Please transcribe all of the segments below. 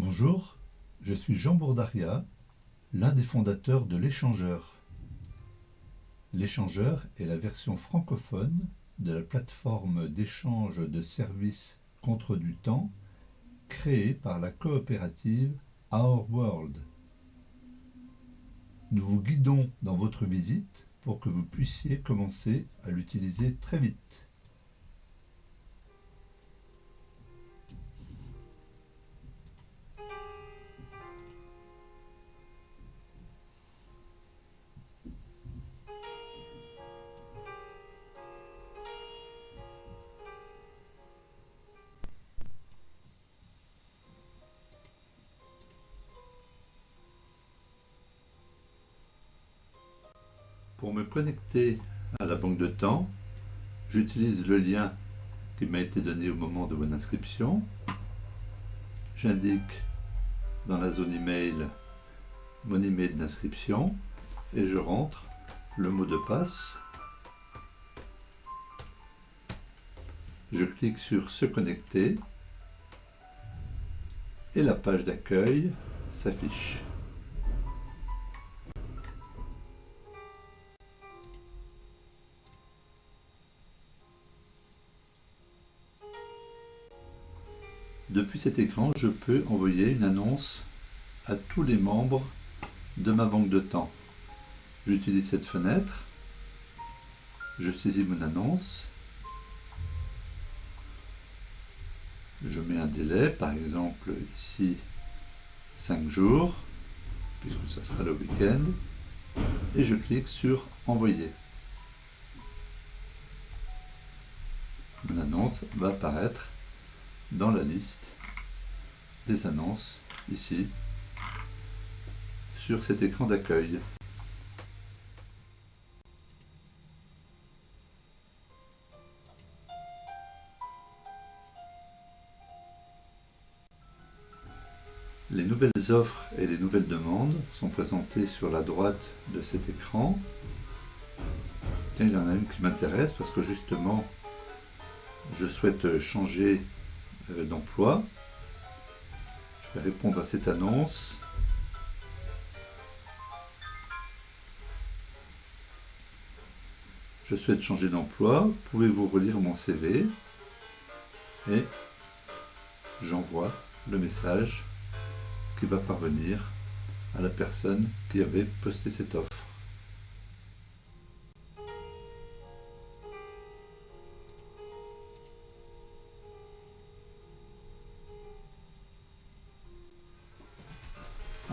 Bonjour, je suis Jean Bourdaria, l'un des fondateurs de l'Échangeur. L'Échangeur est la version francophone de la plateforme d'échange de services contre du temps créée par la coopérative Our World. Nous vous guidons dans votre visite pour que vous puissiez commencer à l'utiliser très vite. Pour me connecter à la banque de temps, j'utilise le lien qui m'a été donné au moment de mon inscription. J'indique dans la zone email mon email d'inscription et je rentre le mot de passe. Je clique sur se connecter et la page d'accueil s'affiche. Depuis cet écran, je peux envoyer une annonce à tous les membres de ma banque de temps. J'utilise cette fenêtre, je saisis mon annonce, je mets un délai, par exemple ici 5 jours, puisque ça sera le week-end, et je clique sur envoyer. Mon annonce va apparaître dans la liste des annonces ici sur cet écran d'accueil. Les nouvelles offres et les nouvelles demandes sont présentées sur la droite de cet écran. Tiens, il y en a une qui m'intéresse parce que justement je souhaite changer d'emploi. Je vais répondre à cette annonce. Je souhaite changer d'emploi. Pouvez-vous relire mon CV? Et j'envoie le message qui va parvenir à la personne qui avait posté cette offre.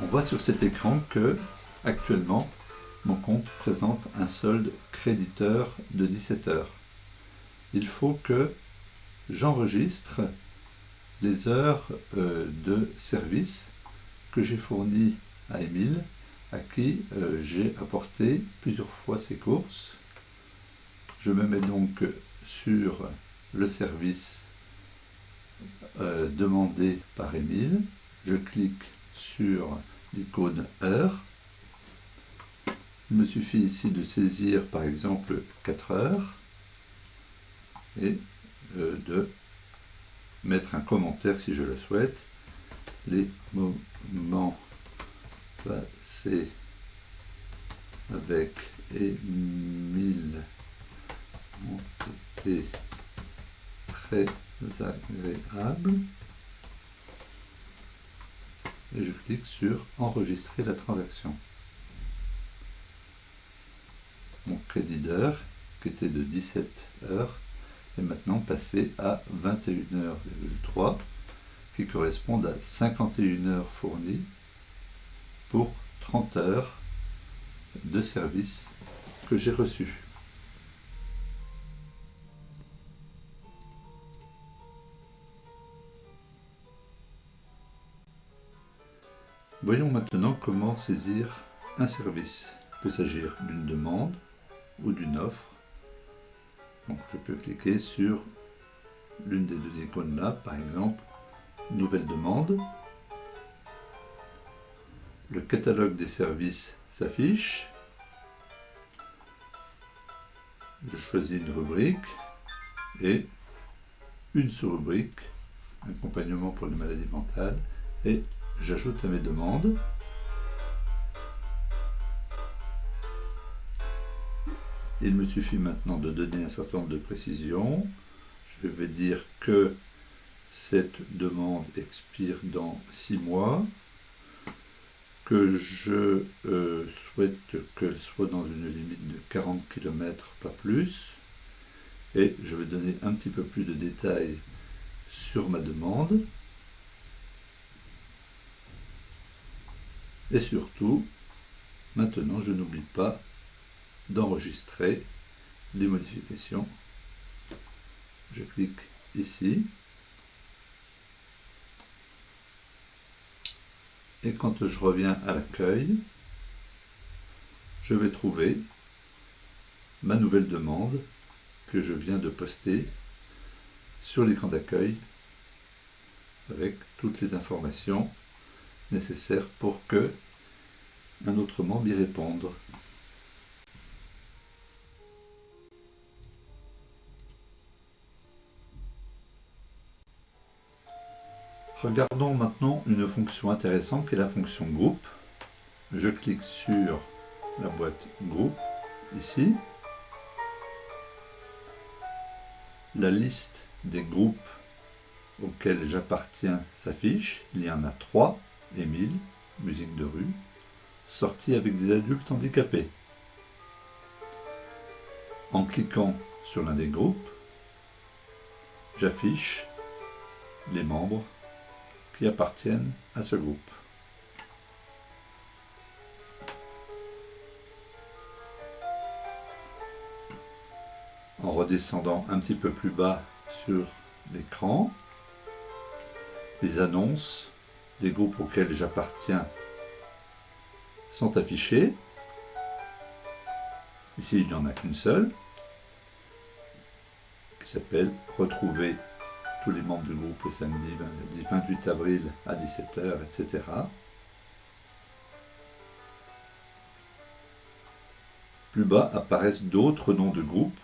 On voit sur cet écran que, actuellement, mon compte présente un solde créditeur de 17 heures. Il faut que j'enregistre les heures de service que j'ai fournies à Émile, à qui j'ai apporté plusieurs fois ses courses. Je me mets donc sur le service demandé par Émile. Je clique sur l'icône heure. Il me suffit ici de saisir par exemple 4 heures et de mettre un commentaire si je le souhaite. Les moments passés avec Émile ont été très agréables. Et je clique sur enregistrer la transaction. Mon crédit d'heure, qui était de 17 heures, est maintenant passé à 21h03, qui correspondent à 51 heures fournies pour 30 heures de service que j'ai reçu. Voyons maintenant comment saisir un service. Il peut s'agir d'une demande ou d'une offre. Donc je peux cliquer sur l'une des deux icônes là, par exemple, nouvelle demande. Le catalogue des services s'affiche. Je choisis une rubrique et une sous-rubrique, accompagnement pour les maladies mentales, et j'ajoute à mes demandes. Il me suffit maintenant de donner un certain nombre de précisions. Je vais dire que cette demande expire dans 6 mois, que je souhaite qu'elle soit dans une limite de 40 km, pas plus, et je vais donner un petit peu plus de détails sur ma demande. Et surtout, maintenant, je n'oublie pas d'enregistrer les modifications. Je clique ici. Et quand je reviens à l'accueil, je vais trouver ma nouvelle demande que je viens de poster sur l'écran d'accueil avec toutes les informations nécessaires pour que un autre membre y réponde. Regardons maintenant une fonction intéressante qui est la fonction groupe. Je clique sur la boîte groupe ici. La liste des groupes auxquels j'appartiens s'affiche. Il y en a 3. Émile, musique de rue, sortie avec des adultes handicapés. En cliquant sur l'un des groupes, j'affiche les membres qui appartiennent à ce groupe. En redescendant un petit peu plus bas sur l'écran, les annonces des groupes auxquels j'appartiens sont affichées. Ici, il n'y en a qu'une seule, qui s'appelle « Retrouver tous les membres du groupe le samedi 28 avril à 17 h, etc. Plus bas apparaissent d'autres noms de groupes.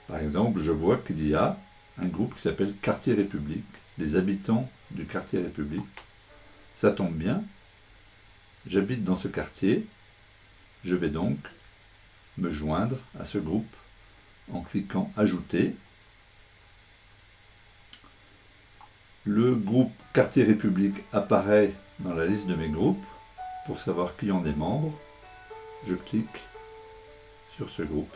Par exemple, je vois qu'il y a un groupe qui s'appelle Quartier République, les habitants du Quartier République. Ça tombe bien, j'habite dans ce quartier, je vais donc me joindre à ce groupe en cliquant Ajouter. Le groupe Quartier République apparaît dans la liste de mes groupes. Pour savoir qui en est membre, je clique sur ce groupe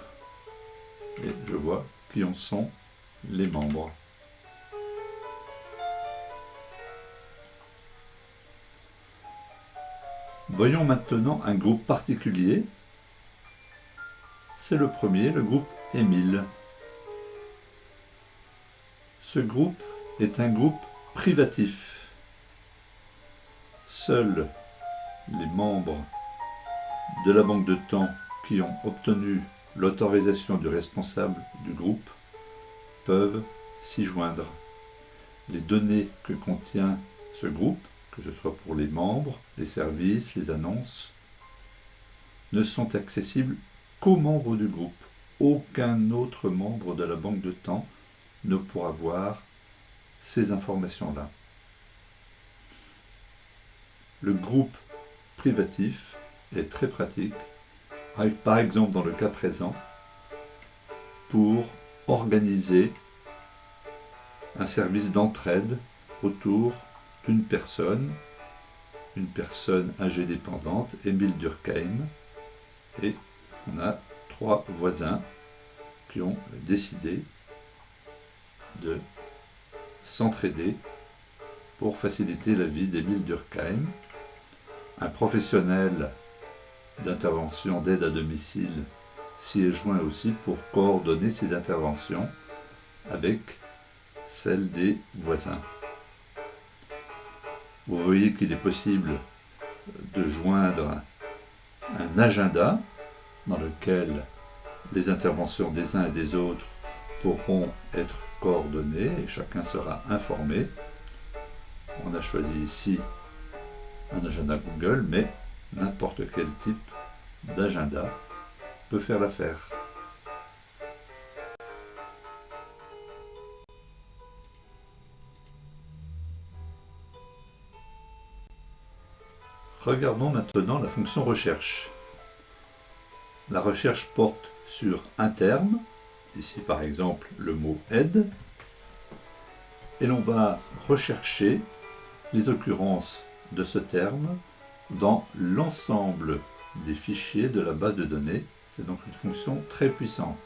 et je vois qui en sont les membres. Voyons maintenant un groupe particulier. C'est le premier, le groupe Émile. Ce groupe est un groupe privatif. Seuls les membres de la banque de temps qui ont obtenu l'autorisation du responsable du groupe peuvent s'y joindre. Les données que contient ce groupe, que ce soit pour les membres, les services, les annonces, ne sont accessibles qu'aux membres du groupe. Aucun autre membre de la banque de temps ne pourra voir ces informations-là. Le groupe privatif est très pratique, par exemple dans le cas présent, pour organiser un service d'entraide autour d'une personne âgée dépendante, Émile Durkheim, et on a 3 voisins qui ont décidé de s'entraider pour faciliter la vie d'Émile Durkheim. Un professionnel d'intervention d'aide à domicile s'y est joint aussi pour coordonner ces interventions avec celles des voisins. Vous voyez qu'il est possible de joindre un agenda dans lequel les interventions des uns et des autres pourront être coordonnées et chacun sera informé. On a choisi ici un agenda Google, mais n'importe quel type d'agenda peut faire l'affaire. Regardons maintenant la fonction recherche. La recherche porte sur un terme, ici par exemple le mot aide, et l'on va rechercher les occurrences de ce terme dans l'ensemble des fichiers de la base de données. C'est donc une fonction très puissante.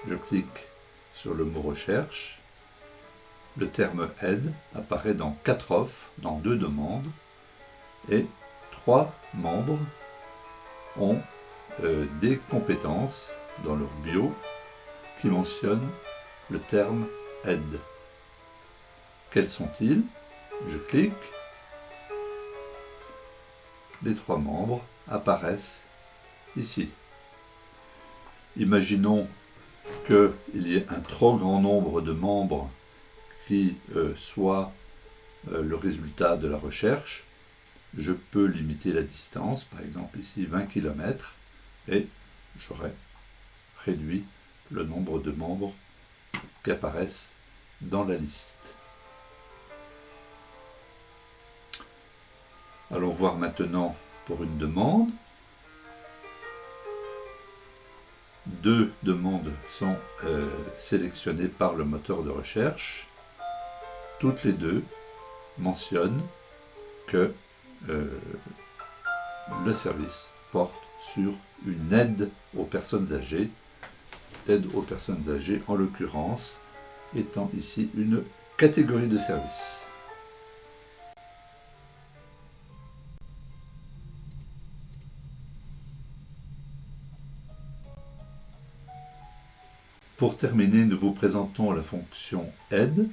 Je clique sur le mot recherche. Le terme aide apparaît dans 4 offres, dans 2 demandes, et 3 membres ont des compétences dans leur bio qui mentionnent le terme aide. Quels sont-ils? Je clique. Les 3 membres apparaissent ici. Imaginons qu'il y ait un trop grand nombre de membres qui soit le résultat de la recherche. Je peux limiter la distance, par exemple ici 20 km, et j'aurai réduit le nombre de membres qui apparaissent dans la liste. Allons voir maintenant pour une demande. 2 demandes sont sélectionnées par le moteur de recherche. Toutes les 2 mentionnent que le service porte sur une aide aux personnes âgées. Aide aux personnes âgées, en l'occurrence, étant ici une catégorie de service. Pour terminer, nous vous présentons la fonction aide.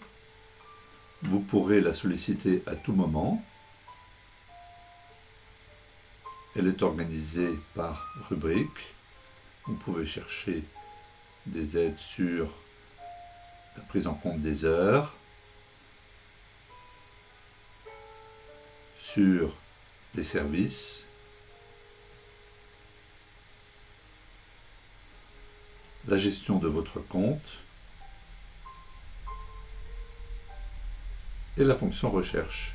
Vous pourrez la solliciter à tout moment. Elle est organisée par rubrique. Vous pouvez chercher des aides sur la prise en compte des heures, sur les services, la gestion de votre compte et la fonction recherche.